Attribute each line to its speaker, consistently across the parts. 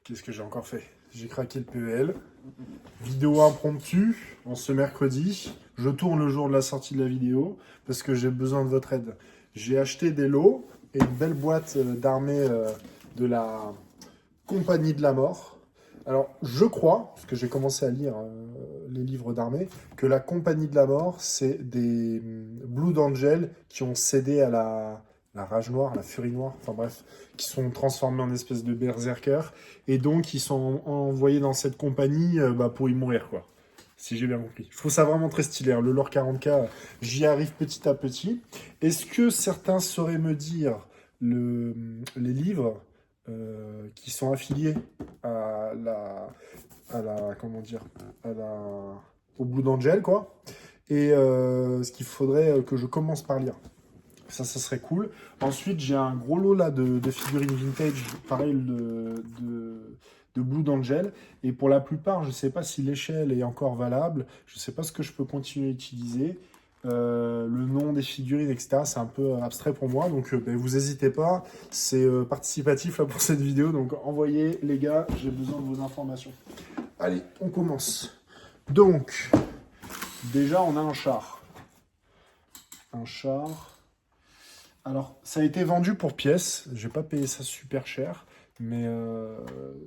Speaker 1: Qu'est-ce que j'ai encore fait? J'ai craqué le PEL. Vidéo impromptue, en ce mercredi. Je tourne le jour de la sortie de la vidéo parce que j'ai besoin de votre aide. J'ai acheté des lots et une belle boîte d'armée de la Compagnie de la Mort. Alors, je crois, parce que j'ai commencé à lire les livres d'armée, que la Compagnie de la Mort, c'est des Blood Angels qui ont cédé à la rage noire, la furie noire, enfin bref, qui sont transformés en espèces de berserkers, et donc ils sont envoyés dans cette compagnie pour y mourir, quoi. Si j'ai bien compris. Je trouve ça vraiment très stylé, hein. Le lore 40K, j'y arrive petit à petit. Est-ce que certains sauraient me dire les livres qui sont affiliés à comment dire, à la, au Blue Angel, quoi. Et ce qu'il faudrait que je commence par lire. Ça serait cool. Ensuite, j'ai un gros lot là de figurines vintage, pareil de Blue Angel. Et pour la plupart, je ne sais pas si l'échelle est encore valable. Je ne sais pas ce que je peux continuer à utiliser. Le nom des figurines, etc. C'est un peu abstrait pour moi. Donc, vous n'hésitez pas. C'est participatif là pour cette vidéo. Donc, envoyez, les gars. J'ai besoin de vos informations. Allez, on commence. Donc, déjà, on a un char. Un char. Alors, ça a été vendu pour pièce. J'ai pas payé ça super cher, mais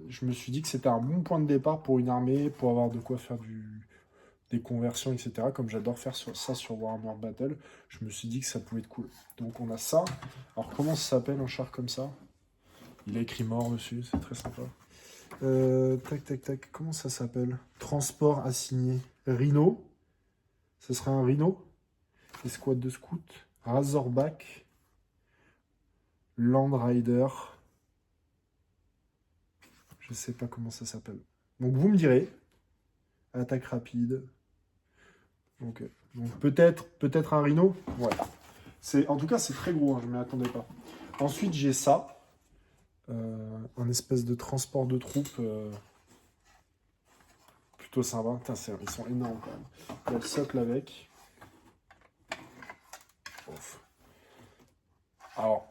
Speaker 1: je me suis dit que c'était un bon point de départ pour une armée, pour avoir de quoi faire des conversions, etc. Comme j'adore faire ça sur Warhammer Battle, je me suis dit que ça pouvait être cool. Donc, on a ça. Alors, comment ça s'appelle un char comme ça? Il a écrit mort dessus, c'est très sympa. Tac, tac, tac. Comment ça s'appelle? Transport assigné. Rhino. Ce serait un Rhino. Escouade de scouts. Razorback. Land Rider. Je sais pas comment ça s'appelle. Donc vous me direz. Attaque rapide. Donc peut-être un Rhino. Ouais. En tout cas, c'est très gros, hein, je ne m'y attendais pas. Ensuite, j'ai ça. Un espèce de transport de troupes. Plutôt sympa. Putain, ils sont énormes quand même. Il y a le socle avec. Ouf. Alors,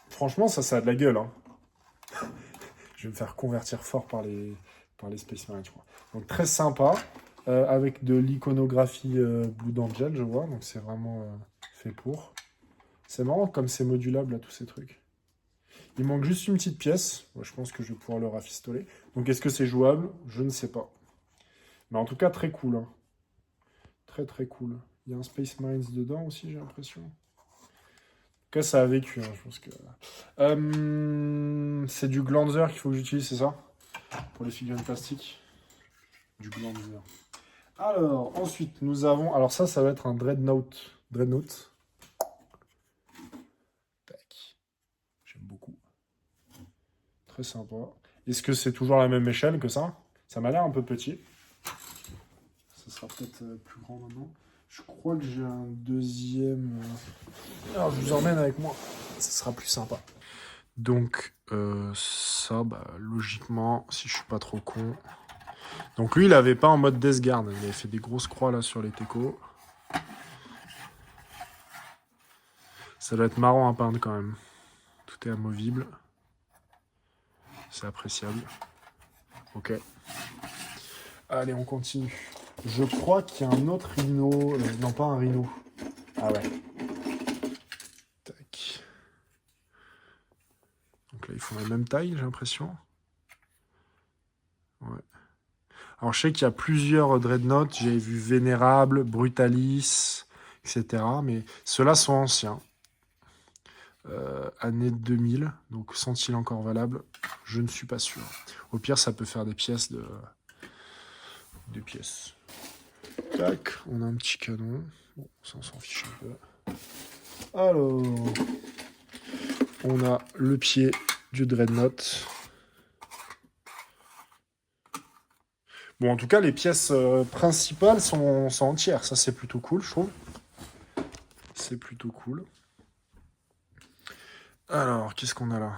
Speaker 1: franchement, ça a de la gueule. Hein. Je vais me faire convertir fort par les Space Marines, je crois. Donc, très sympa. Avec de l'iconographie Blue Angel, je vois. Donc, c'est vraiment fait pour. C'est marrant comme c'est modulable, là, tous ces trucs. Il manque juste une petite pièce. Ouais, je pense que je vais pouvoir le rafistoler. Donc, est-ce que c'est jouable? Je ne sais pas. Mais en tout cas, très cool. Hein. Très, très cool. Il y a un Space Marines dedans aussi, j'ai l'impression. En tout cas, ça a vécu, hein, je pense que... c'est du Glanzer qu'il faut que j'utilise, c'est ça? Pour les figurines plastiques. Du Glanzer. Alors, ensuite, nous avons... Alors ça va être un Dreadnought. Dreadnought. Tac. J'aime beaucoup. Très sympa. Est-ce que c'est toujours la même échelle que ça? Ça m'a l'air un peu petit. Ça sera peut-être plus grand maintenant. Je crois que j'ai un deuxième... Alors, je vous emmène avec moi. Ça sera plus sympa. Donc, ça, logiquement, si je suis pas trop con... Donc lui, il avait pas en mode Death Guard. Il avait fait des grosses croix là sur les techos. Ça doit être marrant à peindre quand même. Tout est amovible. C'est appréciable. Ok. Allez, on continue. Je crois qu'il y a un autre rhino. Non, pas un rhino. Ah ouais. Tac. Donc là, ils font la même taille, j'ai l'impression. Ouais. Alors, je sais qu'il y a plusieurs Dreadnoughts. J'ai vu Vénérable, Brutalis, etc. Mais ceux-là sont anciens. Année 2000. Donc, sont-ils encore valables? Je ne suis pas sûr. Au pire, ça peut faire des pièces Des pièces. Tac, on a un petit canon. Bon, ça, on s'en fiche un peu. Alors, on a le pied du Dreadnought. Bon, en tout cas, les pièces principales sont entières. Ça, c'est plutôt cool, je trouve. C'est plutôt cool. Alors, qu'est-ce qu'on a là?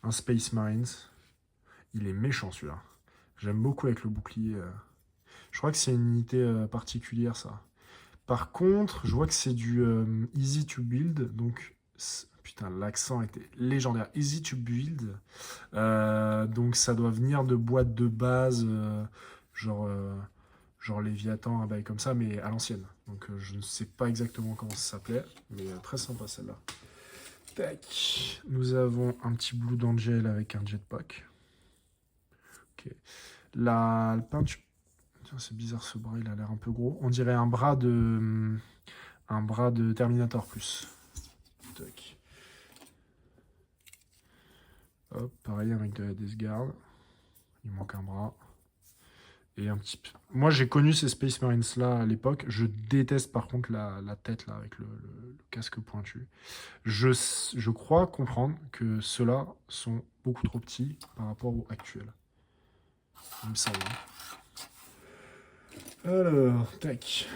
Speaker 1: Un Space Marines. Il est méchant, celui-là. J'aime beaucoup avec le bouclier. Je crois que c'est une unité particulière, ça. Par contre, je vois que c'est du easy to build. Donc, putain, l'accent était légendaire. Easy to build. Donc ça doit venir de boîtes de base, genre, genre Léviathan, un bail comme ça, mais à l'ancienne. Donc je ne sais pas exactement comment ça s'appelait, mais très sympa celle-là. Tac. Nous avons un petit Blue d'Angel avec un jetpack. Ok. Le peinture... C'est bizarre ce bras, il a l'air un peu gros. On dirait un bras de Terminator plus. Tac. Hop, pareil avec de la Death Guard. Il manque un bras. Et un petit... Moi, j'ai connu ces Space Marines là à l'époque. Je déteste par contre la tête là avec le casque pointu. Je crois comprendre que ceux-là sont beaucoup trop petits par rapport aux actuels. Il me semble. Alors, tac.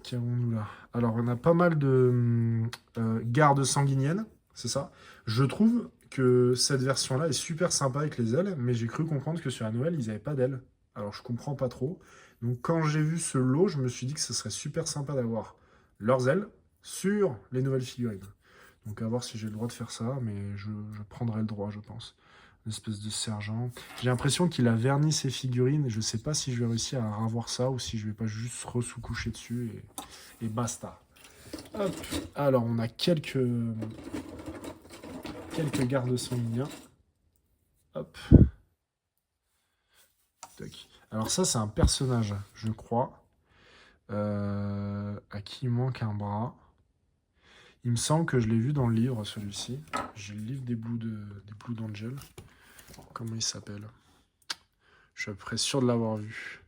Speaker 1: Qu'avons-nous là? Alors, on a pas mal de gardes sanguiniennes, c'est ça. Je trouve que cette version-là est super sympa avec les ailes, mais j'ai cru comprendre que sur la nouvelle, ils n'avaient pas d'ailes. Alors, je comprends pas trop. Donc, quand j'ai vu ce lot, je me suis dit que ce serait super sympa d'avoir leurs ailes sur les nouvelles figurines. Donc, à voir si j'ai le droit de faire ça, mais je prendrai le droit, je pense. Une espèce de sergent. J'ai l'impression qu'il a verni ses figurines. Je sais pas si je vais réussir à revoir ça ou si je vais pas juste ressous-coucher dessus et basta. Hop. Alors, on a quelques gardes sanguiniens. Hop. Tac. Alors ça, c'est un personnage, je crois, à qui il manque un bras. Il me semble que je l'ai vu dans le livre, celui-ci. J'ai le livre des Blue d'Angel. Comment il s'appelle? Je suis à peu près sûr de l'avoir vu.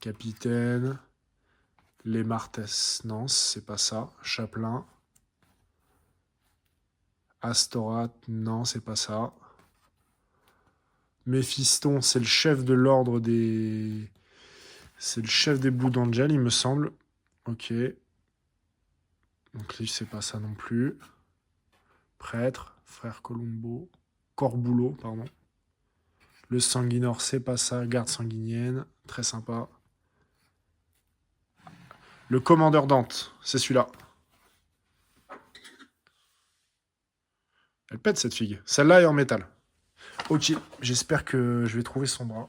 Speaker 1: Capitaine. Les Martes. Non, c'est pas ça. Chaplain. Astorat. Non, c'est pas ça. Méphiston, c'est le chef de l'ordre des... C'est le chef des Blue d'Angel, il me semble. Ok. Donc lui, c'est pas ça non plus. Prêtre. Frère Colombo. Corbulo, pardon. Le Sanguinor, c'est pas ça. Garde sanguinienne. Très sympa. Le commandeur Dante, c'est celui-là. Elle pète cette figue. Celle-là est en métal. Ok, j'espère que je vais trouver son bras.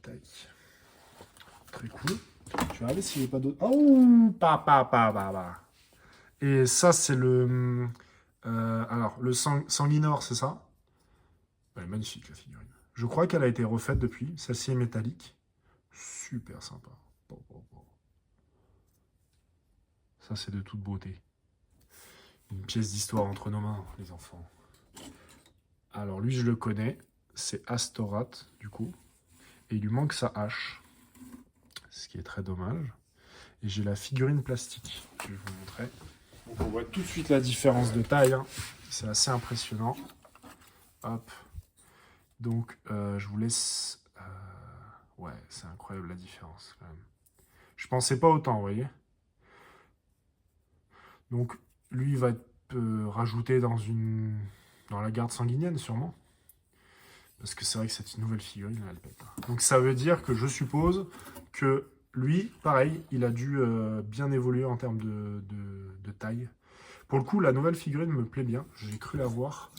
Speaker 1: Tac. Très cool. Je vais regarder s'il n'y a pas d'autres. Oh, pa. Et ça, c'est le... alors, le Sanguinor, c'est ça? Elle est magnifique, la figurine. Je crois qu'elle a été refaite depuis. Celle-ci est métallique. Super sympa. Bon. Ça, c'est de toute beauté. Une pièce d'histoire entre nos mains, les enfants. Alors, lui, je le connais. C'est Astorat, du coup. Et il lui manque sa hache. Ce qui est très dommage. Et j'ai la figurine plastique. Je vais vous montrer. Donc, on voit tout de suite la différence de taille. Hein. C'est assez impressionnant. Hop. Donc, je vous laisse... Ouais, c'est incroyable la différence, quand même. Je pensais pas autant, vous voyez. Donc, lui, il va être rajouté dans la garde sanguinienne, sûrement. Parce que c'est vrai que cette nouvelle figurine, elle pète. Donc, ça veut dire que je suppose que lui, pareil, il a dû bien évoluer en termes de taille. Pour le coup, la nouvelle figurine me plaît bien. J'ai cru la voir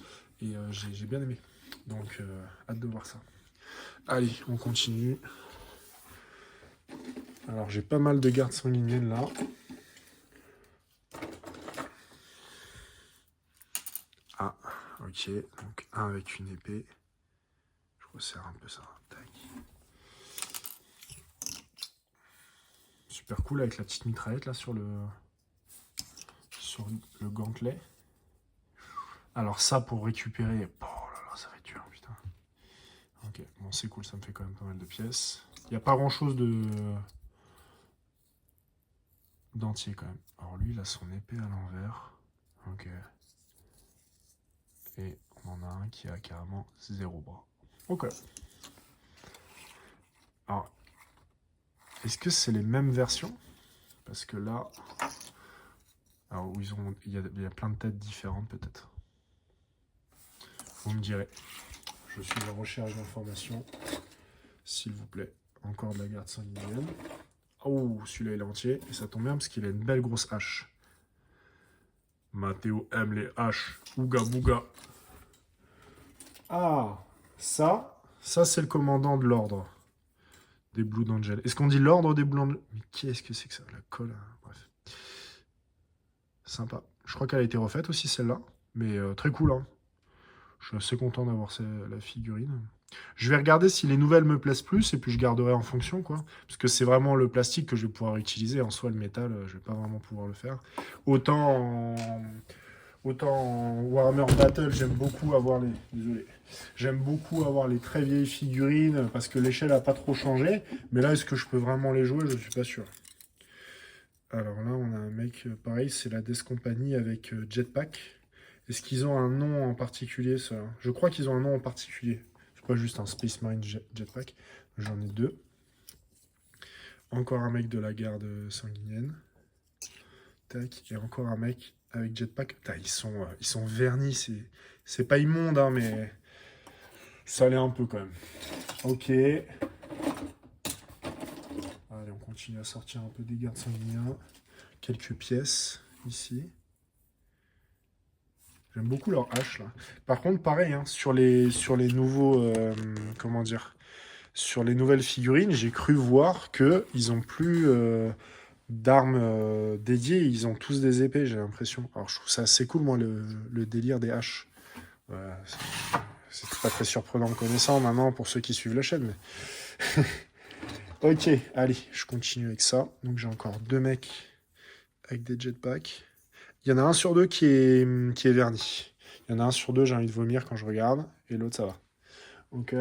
Speaker 1: et j'ai bien aimé. Donc, hâte de voir ça. Allez, on continue. Alors, j'ai pas mal de gardes sanguiniennes là. Ah, ok. Donc, un avec une épée. Je resserre un peu ça. Tac. Super cool avec la petite mitraillette là sur le gantelet. Alors ça pour récupérer... Oh là là, ça va être dur, putain. Ok, bon c'est cool, ça me fait quand même pas mal de pièces. Il n'y a pas grand chose d'entier quand même. Alors lui, il a son épée à l'envers. Ok. Et on en a un qui a carrément 0 bras. Ok. Alors, est-ce que c'est les mêmes versions? Parce que là... Alors, il y a plein de têtes différentes peut-être. Vous me direz. Je suis en recherche d'informations. S'il vous plaît. Encore de la garde sanguinienne. Oh, celui-là il est entier. Et ça tombe bien parce qu'il a une belle grosse hache. Mathéo aime les haches. Ouga bouga. Ah, ça c'est le commandant de l'ordre des Blue Angels. Est-ce qu'on dit l'ordre des Blue Angels? Mais qu'est-ce que c'est que ça? La colle, hein. Bref. Sympa. Je crois qu'elle a été refaite aussi, celle-là. Mais très cool, hein. Je suis assez content d'avoir la figurine. Je vais regarder si les nouvelles me plaisent plus, et puis je garderai en fonction, quoi. Parce que c'est vraiment le plastique que je vais pouvoir utiliser. En soi, le métal, je vais pas vraiment pouvoir le faire. Autant en Warhammer Battle, j'aime beaucoup avoir les... Désolé. J'aime beaucoup avoir les très vieilles figurines, parce que l'échelle a pas trop changé. Mais là, est-ce que je peux vraiment les jouer? Je suis pas sûr. Alors là, on a un mec, pareil, c'est la Death Company avec Jetpack. Est-ce qu'ils ont un nom en particulier, ça? Je crois qu'ils ont un nom en particulier. C'est pas juste un Space Marine Jetpack. J'en ai deux. Encore un mec de la garde sanguinienne. Tac. Et encore un mec avec Jetpack. Putain, ils sont vernis. C'est pas immonde, hein, mais ça l'est un peu quand même. Ok. Allez, on continue à sortir un peu des gardes sanguiniens. Quelques pièces ici. J'aime beaucoup leur hache, là. Par contre, pareil, hein, sur les nouveaux... comment dire? Sur les nouvelles figurines, j'ai cru voir qu'ils ont plus d'armes dédiées. Ils ont tous des épées, j'ai l'impression. Alors, je trouve ça assez cool, moi, le délire des haches. Voilà, c'est pas très surprenant en connaissant, maintenant, pour ceux qui suivent la chaîne. Mais... ok, allez, je continue avec ça. Donc, j'ai encore deux mecs avec des jetpacks. Il y en a un sur deux qui est verni. Il y en a un sur deux, j'ai envie de vomir quand je regarde, et l'autre, ça va. Ok.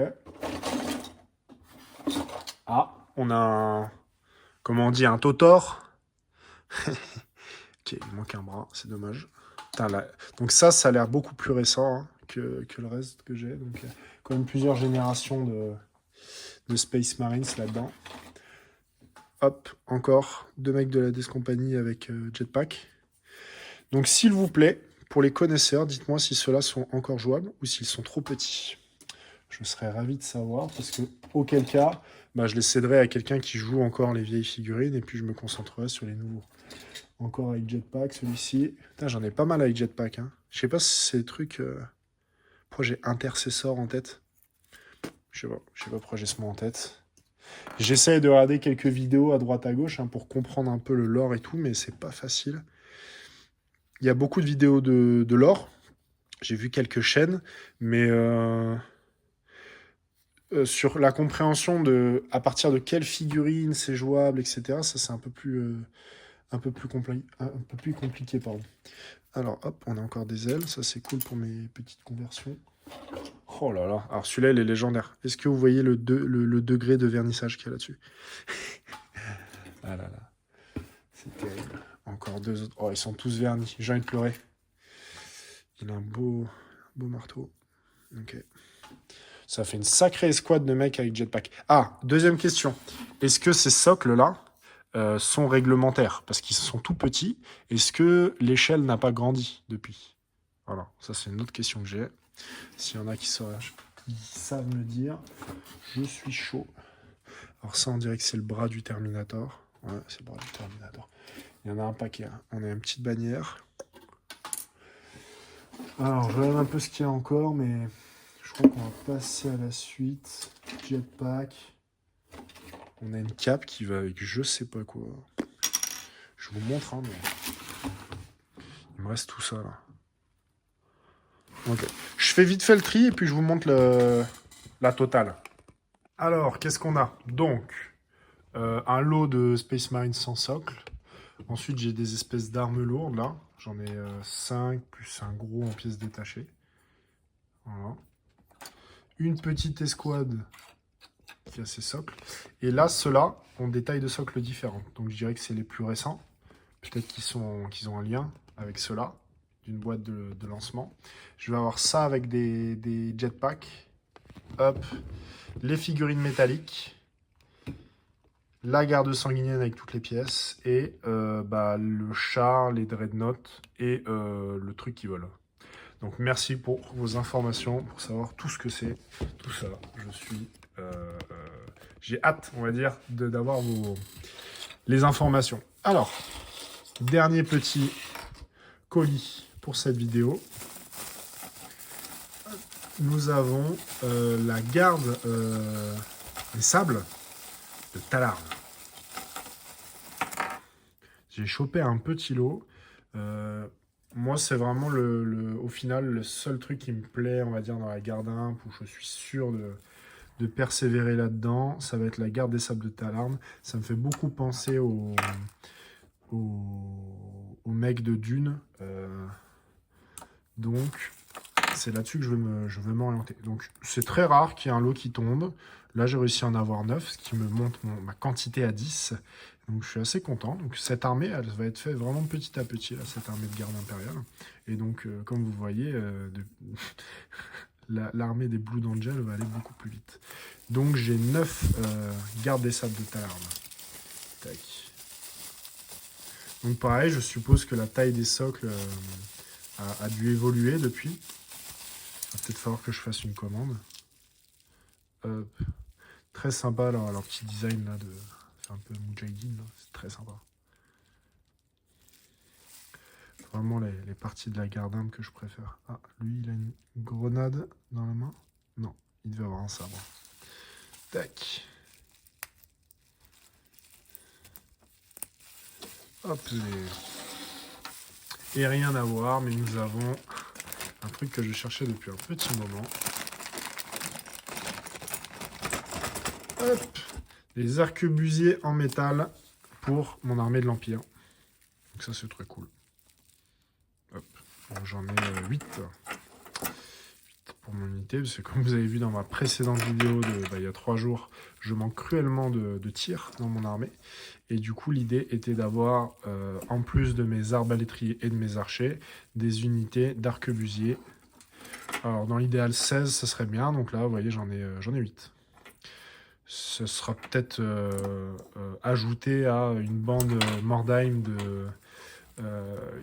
Speaker 1: Ah, on a un... Comment on dit? Un Totor. Ok, il manque un bras, c'est dommage. Putain, là... Donc ça a l'air beaucoup plus récent, hein, que le reste que j'ai. Donc quand même plusieurs générations de Space Marines là-dedans. Hop, encore deux mecs de la Death Company avec Jetpack. Donc, s'il vous plaît, pour les connaisseurs, dites-moi si ceux-là sont encore jouables ou s'ils sont trop petits. Je serais ravi de savoir, parce que, auquel cas, bah, je les céderai à quelqu'un qui joue encore les vieilles figurines, et puis je me concentrerai sur les nouveaux. Encore avec Jetpack, celui-ci. Putain, j'en ai pas mal avec Jetpack, hein. Je sais pas si c'est des trucs... Pourquoi j'ai Intercessor en tête? Je sais pas pourquoi j'ai ce mot en tête. J'essaie de regarder quelques vidéos à droite à gauche, hein, pour comprendre un peu le lore et tout, mais c'est pas facile. Il y a beaucoup de vidéos de lore. J'ai vu quelques chaînes, mais sur la compréhension de à partir de quelle figurine c'est jouable, etc., ça c'est un peu plus compliqué, pardon. Alors hop, on a encore des ailes, ça c'est cool pour mes petites conversions. Oh là là, alors celui-là il est légendaire. Est-ce que vous voyez le degré de vernissage qu'il y a là-dessus? Ah là là, c'est terrible. Encore deux autres. Oh, ils sont tous vernis, j'ai envie de pleurer. Il a un beau marteau. Ok. Ça fait une sacrée escouade de mecs avec jetpack. Ah, deuxième question. Est-ce que ces socles-là sont réglementaires? Parce qu'ils sont tout petits. Est-ce que l'échelle n'a pas grandi depuis? Voilà, ça c'est une autre question que j'ai. S'il y en a qui savent me dire, je suis chaud. Alors ça, on dirait que c'est le bras du Terminator. Ouais, c'est le bras du Terminator. Il y en a un paquet, hein. On a une petite bannière. Alors, je regarde un peu ce qu'il y a encore, mais je crois qu'on va passer à la suite. Jetpack. On a une cape qui va avec je sais pas quoi. Je vous montre, hein, mais... Il me reste tout ça, là. Ok. Je fais vite fait le tri, et puis je vous montre la totale. Alors, qu'est-ce qu'on a? Donc, un lot de Space Marine sans socle. Ensuite, j'ai des espèces d'armes lourdes, là. J'en ai 5, plus un gros en pièces détachées. Voilà. Une petite escouade qui a ses socles. Et là, ceux-là ont des tailles de socles différentes. Donc, je dirais que c'est les plus récents. Peut-être qu'ils ont un lien avec ceux-là, d'une boîte de lancement. Je vais avoir ça avec des jetpacks. Hop. Les figurines métalliques. La garde sanguinienne avec toutes les pièces, et le char, les dreadnoughts, et le truc qui vole. Donc merci pour vos informations, pour savoir tout ce que c'est, tout ça. J'ai hâte, on va dire, d'avoir les informations. Alors, dernier petit colis pour cette vidéo. Nous avons la garde des sables de Talarn. J'ai chopé un petit lot. Moi, c'est vraiment au final le seul truc qui me plaît, on va dire, dans la garde imp, où je suis sûr de persévérer là-dedans. Ça va être la garde des sables de Talarn. Ça me fait beaucoup penser au mec de Dune. Donc, c'est là-dessus que je veux m'orienter. Donc, c'est très rare qu'il y ait un lot qui tombe. Là, j'ai réussi à en avoir 9, ce qui me monte ma quantité à 10. Donc, je suis assez content. Donc, cette armée, elle va être faite vraiment petit à petit, là, cette armée de garde impériale. Et donc, comme vous voyez, l'armée des Blood Angels va aller beaucoup plus vite. Donc, j'ai 9 gardes des sables de Talarn. Tac. Donc, pareil, je suppose que la taille des socles a dû évoluer depuis. Il va peut-être falloir que je fasse une commande. Hop. Très sympa leur petit design là, c'est un peu Mujahideen, c'est très sympa. Vraiment les parties de la garde imp que je préfère. Ah, lui il a une grenade dans la main. Non, il devait avoir un sabre. Tac. Hop Et rien à voir, mais nous avons un truc que je cherchais depuis un petit moment. Hop, les arquebusiers en métal pour mon armée de l'Empire. Donc ça, c'est très cool. Hop, j'en ai 8 pour mon unité, parce que comme vous avez vu dans ma précédente vidéo il y a 3 jours, je manque cruellement de tir dans mon armée. Et du coup, l'idée était d'avoir, en plus de mes arbalétriers et de mes archers, des unités d'arquebusiers. Alors, dans l'idéal, 16, ça serait bien. Donc là, vous voyez, j'en ai 8. Ce sera peut-être ajouté à une bande Mordheim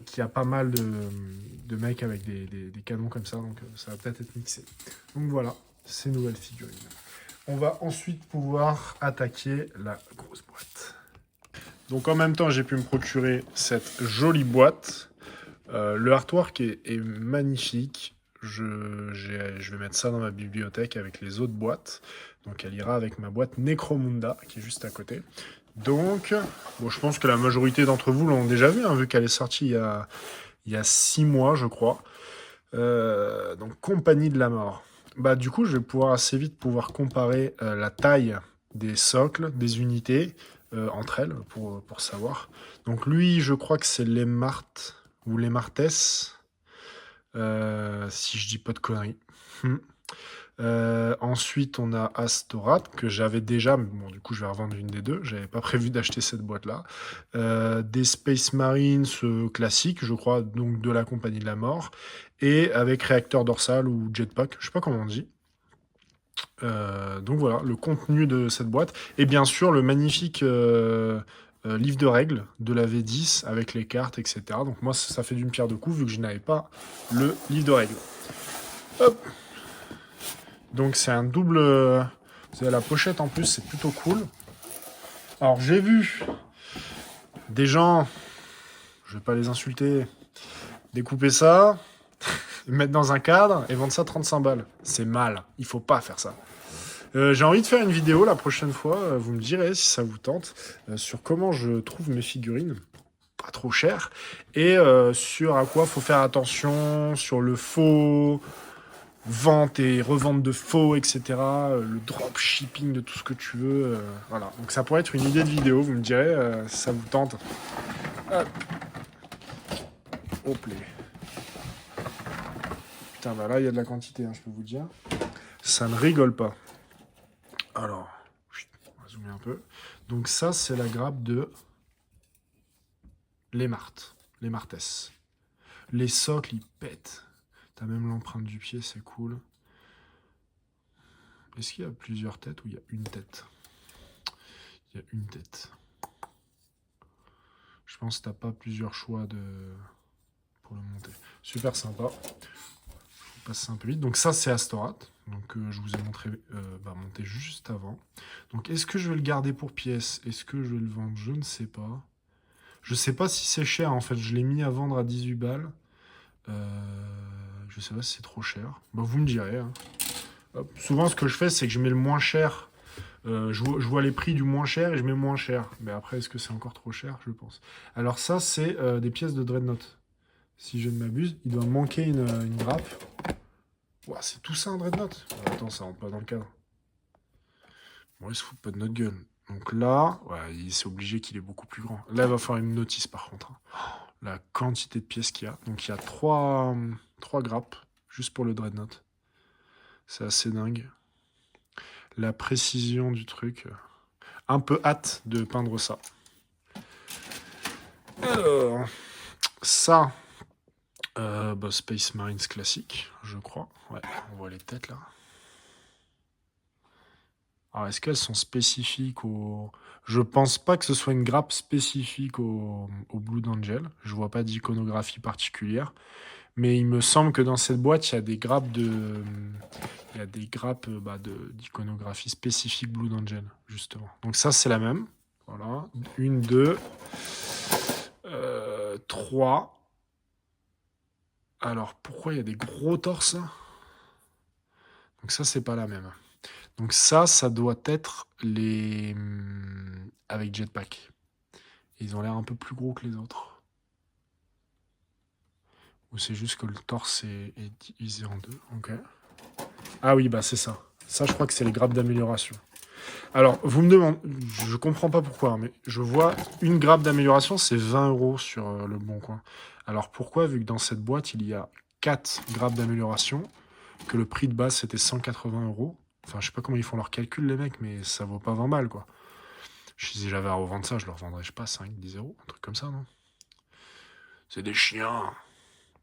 Speaker 1: qui a pas mal de mecs avec des canons comme ça, donc ça va peut-être être mixé. Donc voilà, ces nouvelles figurines. On va ensuite pouvoir attaquer la grosse boîte. Donc en même temps, j'ai pu me procurer cette jolie boîte. Le artwork est magnifique. Je vais mettre ça dans ma bibliothèque avec les autres boîtes. Donc elle ira avec ma boîte Necromunda qui est juste à côté. Donc, bon, je pense que la majorité d'entre vous l'ont déjà vu, hein, vu qu'elle est sortie il y a 6 mois, je crois. Donc Compagnie de la Mort. Bah, du coup, je vais pouvoir assez vite comparer la taille des socles, des unités entre elles, pour savoir. Donc lui, je crois que c'est les Martes ou les Martes. Si je dis pas de conneries. Ensuite, on a Astorat, que j'avais déjà, mais bon, du coup, je vais revendre une des deux. J'avais pas prévu d'acheter cette boîte-là. Des Space Marines classiques, je crois, donc de la Compagnie de la Mort, et avec réacteur dorsal ou jetpack, je sais pas comment on dit. Donc voilà, le contenu de cette boîte. Et bien sûr, le magnifique livre de règles de la V10 avec les cartes, etc. Donc moi, ça fait d'une pierre deux coups, vu que je n'avais pas le livre de règles. Hop. Donc c'est un double... Vous avez la pochette en plus, c'est plutôt cool. Alors j'ai vu des gens, je vais pas les insulter, découper ça, mettre dans un cadre et vendre ça 35 balles. C'est mal, il faut pas faire ça. J'ai envie de faire une vidéo la prochaine fois, vous me direz si ça vous tente, sur comment je trouve mes figurines, pas trop chères, et sur à quoi faut faire attention, sur le faux, vente et revente de faux, etc., le dropshipping de tout ce que tu veux, voilà. Donc ça pourrait être une idée de vidéo, vous me direz si ça vous tente. Hop. Hop là. Putain, bah là, il y a de la quantité, hein, je peux vous le dire. Ça ne rigole pas. Alors, on va zoomer un peu. Donc ça, c'est la grappe de les Martes, les Martes. Les socles, ils pètent. T'as même l'empreinte du pied, c'est cool. Est-ce qu'il y a plusieurs têtes ou il y a une tête? Il y a une tête. Je pense que t'as pas plusieurs choix pour le monter. Super sympa. Je passe ça un peu vite. Donc ça, c'est Astorat. Donc je vous ai montré monter juste avant. Donc est-ce que je vais le garder pour pièce? Est-ce que je vais le vendre? Je ne sais pas. Je sais pas si c'est cher, en fait. Je l'ai mis à vendre à 18 balles. Je sais pas si c'est trop cher. Bah, vous me direz. Hein. Hop. Souvent, ce que je fais, c'est que je mets le moins cher. Je vois les prix du moins cher et je mets moins cher. Mais après, est-ce que c'est encore trop cher? Je pense. Alors ça, c'est des pièces de Dreadnought. Si je ne m'abuse, il doit manquer une grappe. Ouah, c'est tout ça un Dreadnought? Attends, ça rentre pas dans le cadre. Bon, il se fout pas de notre gueule. Donc là, ouais, c'est obligé qu'il est beaucoup plus grand. Là, il va falloir une notice par contre. Hein. La quantité de pièces qu'il y a. Donc il y a trois grappes, juste pour le Dreadnought. C'est assez dingue. La précision du truc. Un peu hâte de peindre ça. Alors, ça, Space Marines classique, je crois. Ouais, on voit les têtes là. Alors, est-ce qu'elles sont spécifiques au... Je pense pas que ce soit une grappe spécifique au Blood Angel. Je vois pas d'iconographie particulière. Mais il me semble que dans cette boîte, il y a des grappes de... Il y a des grappes d'iconographie spécifique Blood Angel, justement. Donc ça, c'est la même. Voilà. 1, 2, 3. Alors, pourquoi il y a des gros torses là? Donc ça, c'est pas la même. Donc ça doit être les... avec jetpack. Ils ont l'air un peu plus gros que les autres. Ou c'est juste que le torse est divisé en deux. Ok. Ah oui, bah c'est ça. Ça, je crois que c'est les grappes d'amélioration. Alors, vous me demandez... Je comprends pas pourquoi, hein, mais je vois une grappe d'amélioration, c'est 20 € sur le Bon Coin. Alors pourquoi, vu que dans cette boîte, il y a 4 grappes d'amélioration, que le prix de base, c'était 180 €. Enfin, je sais pas comment ils font leur calcul, les mecs, mais ça vaut pas 20 balles, quoi. Si j'avais à revendre ça, je leur vendrais, je sais pas, 5, 10 €, un truc comme ça, non? C'est des chiens.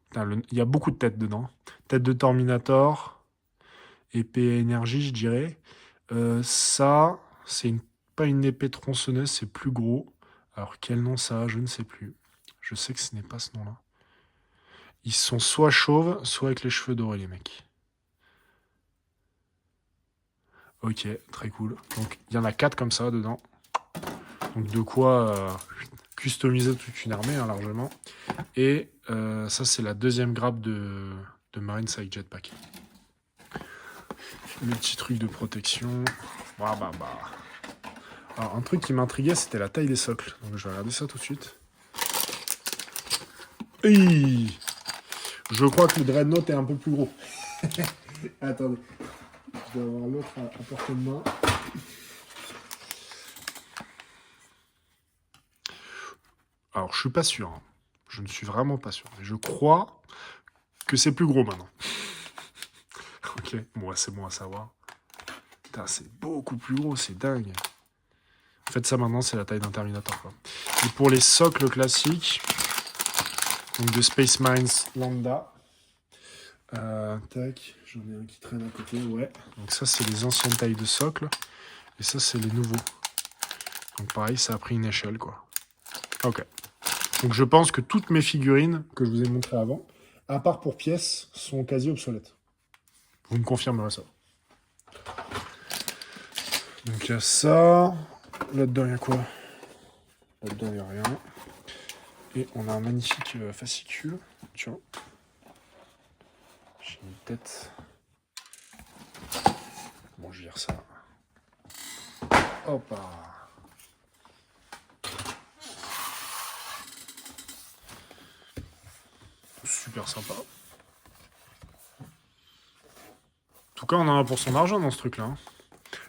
Speaker 1: Putain, il y a beaucoup de têtes dedans. Tête de Terminator, épée à énergie, je dirais. Ça, c'est pas une épée tronçonneuse, c'est plus gros. Alors, quel nom ça a, je ne sais plus. Je sais que ce n'est pas ce nom-là. Ils sont soit chauves, soit avec les cheveux dorés, les mecs. Ok, très cool. Donc, il y en a 4 comme ça dedans. Donc, de quoi customiser toute une armée, hein, largement. Et ça, c'est la deuxième grappe de Marines avec jetpack. Le petit truc de protection. Alors, un truc qui m'intriguait, c'était la taille des socles. Donc, je vais regarder ça tout de suite. Hey, je crois que le Dreadnought est un peu plus gros. Attendez. Je dois avoir l'autre à portée de main. Alors, je suis pas sûr. Hein. Je ne suis vraiment pas sûr. Mais je crois que c'est plus gros maintenant. Ok, bon, c'est bon à savoir. Putain, c'est beaucoup plus gros, c'est dingue. En fait, ça maintenant, c'est la taille d'un Terminator. Quoi. Et pour les socles classiques, donc de Space Marines Lambda, tac, j'en ai un qui traîne à côté, ouais. Donc ça, c'est les anciennes tailles de socle. Et ça, c'est les nouveaux. Donc pareil, ça a pris une échelle, quoi. Ok. Donc je pense que toutes mes figurines que je vous ai montrées avant, à part pour pièces, sont quasi obsolètes. Vous me confirmerez ça. Donc il y a ça. Là-dedans, il y a quoi? Là-dedans, il n'y a rien. Et on a un magnifique fascicule. Tiens. J'ai une tête. Bon, je vire ça. Hop. Super sympa. En tout cas, on en a pour son argent dans ce truc-là. Hein.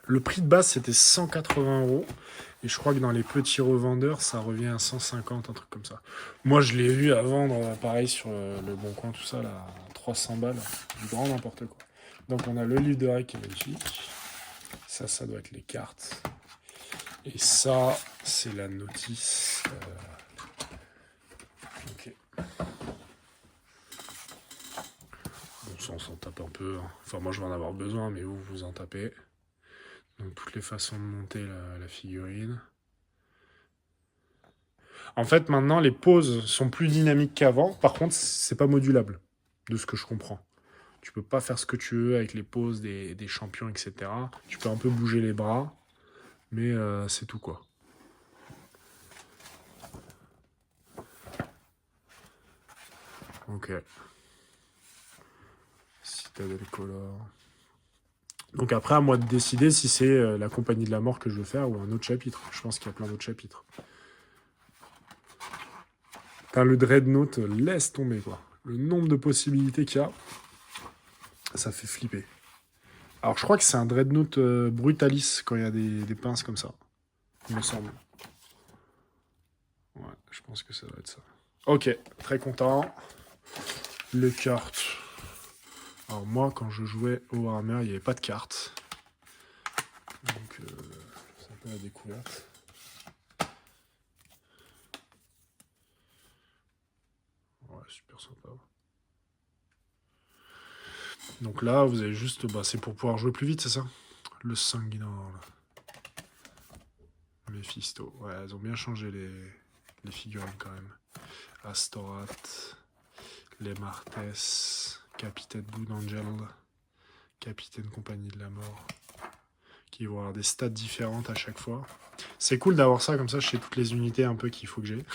Speaker 1: Le prix de base, c'était 180 €. Et je crois que dans les petits revendeurs, ça revient à 150, un truc comme ça. Moi, je l'ai vu à vendre, pareil, sur le Bon Coin, tout ça, là, 300 balles. Du grand n'importe quoi. Donc, on a le livre de règles qui est magnifique. Ça doit être les cartes. Et ça, c'est la notice. Ok. Bon, ça, on s'en tape un peu. Hein. Enfin, moi, je vais en avoir besoin, mais vous, vous en tapez. Donc, toutes les façons de monter la figurine. En fait, maintenant, les poses sont plus dynamiques qu'avant. Par contre, c'est pas modulable, de ce que je comprends. Tu peux pas faire ce que tu veux avec les poses des champions, etc. Tu peux un peu bouger les bras, mais c'est tout, quoi. Ok. Citadel Color. Donc après, à moi de décider si c'est la Compagnie de la Mort que je veux faire ou un autre chapitre. Je pense qu'il y a plein d'autres chapitres. Putain, le Dreadnought, laisse tomber, quoi. Le nombre de possibilités qu'il y a, ça fait flipper. Alors, je crois que c'est un Dreadnought Brutalis quand il y a des pinces comme ça. Il me semble. Ouais, je pense que ça doit être ça. Ok, très content. Les cartes. Alors moi, quand je jouais au Warhammer, il n'y avait pas de cartes. Donc, c'est un peu la découverte. Ouais, super sympa. Donc là, vous avez juste... Bah, c'est pour pouvoir jouer plus vite, c'est ça? Le sanguinant, là. Mephisto. Ouais, elles ont bien changé les figurines, quand même. Astorat. Les Martes. Capitaine Blue Angel. Capitaine Compagnie de la Mort. Qui vont avoir des stats différentes à chaque fois. C'est cool d'avoir ça, comme ça, je sais toutes les unités un peu qu'il faut que j'ai.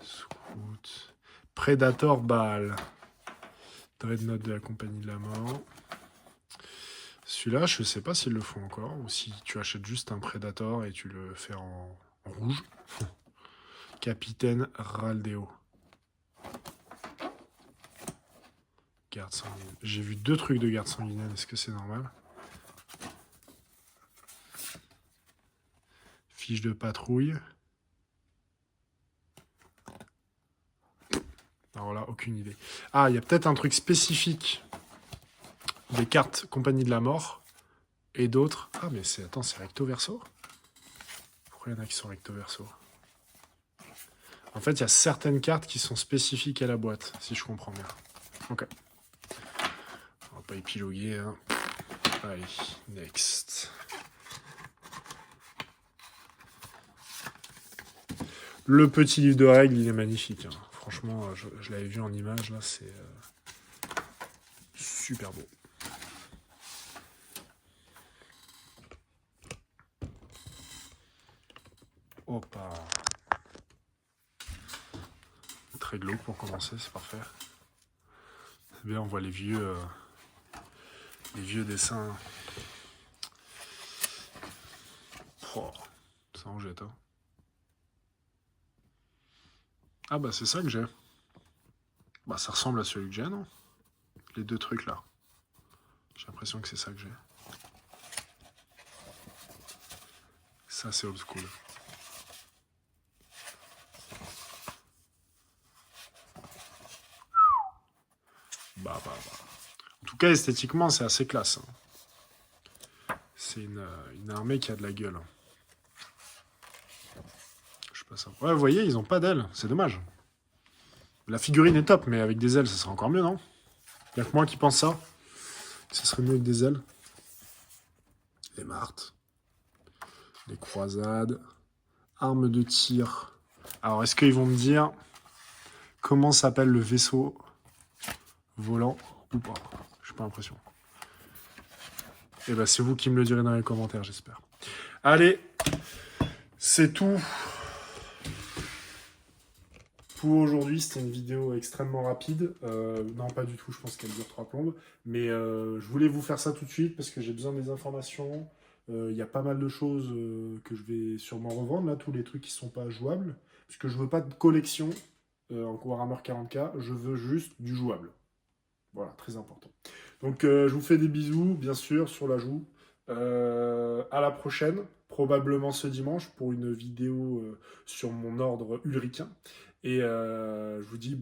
Speaker 1: Scout. Predator Baal. Dreadnought de la Compagnie de la Mort. Celui-là, je sais pas s'ils le font encore, ou si tu achètes juste un Predator et tu le fais en rouge. Capitaine Raldeo. Garde sanguine. J'ai vu 2 trucs de garde sanguine, est-ce que c'est normal? Fiche de patrouille. Alors là, aucune idée. Ah, il y a peut-être un truc spécifique des cartes Compagnie de la Mort et d'autres. Ah, mais c'est... Attends, c'est recto verso? Pourquoi il y en a qui sont recto verso? En fait, il y a certaines cartes qui sont spécifiques à la boîte, si je comprends bien. Ok. On va pas épiloguer, hein. Allez, next. Le petit livre de règles, il est magnifique, hein. Franchement, je l'avais vu en image, là, c'est super beau. Hoppa. Très glauque pour commencer, c'est parfait. C'est bien, on voit les vieux dessins. Oh, ça en jette, hein. Ah bah c'est ça que j'ai. Bah ça ressemble à celui que j'ai, non? Les 2 trucs là. J'ai l'impression que c'est ça que j'ai. Ça c'est old school. Bah. En tout cas, esthétiquement, c'est assez classe, hein. C'est une armée qui a de la gueule. Je sais pas ça. Ouais, vous voyez, ils ont pas d'ailes. C'est dommage. La figurine est top, mais avec des ailes, ça serait encore mieux, non? Y'a que moi qui pense ça. Ça serait mieux avec des ailes. Les martes. Les croisades. Armes de tir. Alors, est-ce qu'ils vont me dire comment s'appelle le vaisseau volant ou pas? J'ai pas l'impression. Et bah, c'est vous qui me le direz dans les commentaires, j'espère. Allez, c'est tout pour aujourd'hui. C'était une vidéo extrêmement rapide. Non, pas du tout, je pense qu'elle dure 3 plombes. Mais je voulais vous faire ça tout de suite parce que j'ai besoin des informations. Il y a pas mal de choses que je vais sûrement revendre, là, tous les trucs qui sont pas jouables. Parce que je veux pas de collection en Warhammer 40K, je veux juste du jouable. Voilà, très important. Donc je vous fais des bisous, bien sûr, sur la joue. À la prochaine, probablement ce dimanche, pour une vidéo sur mon ordre ulricain. Et je vous dis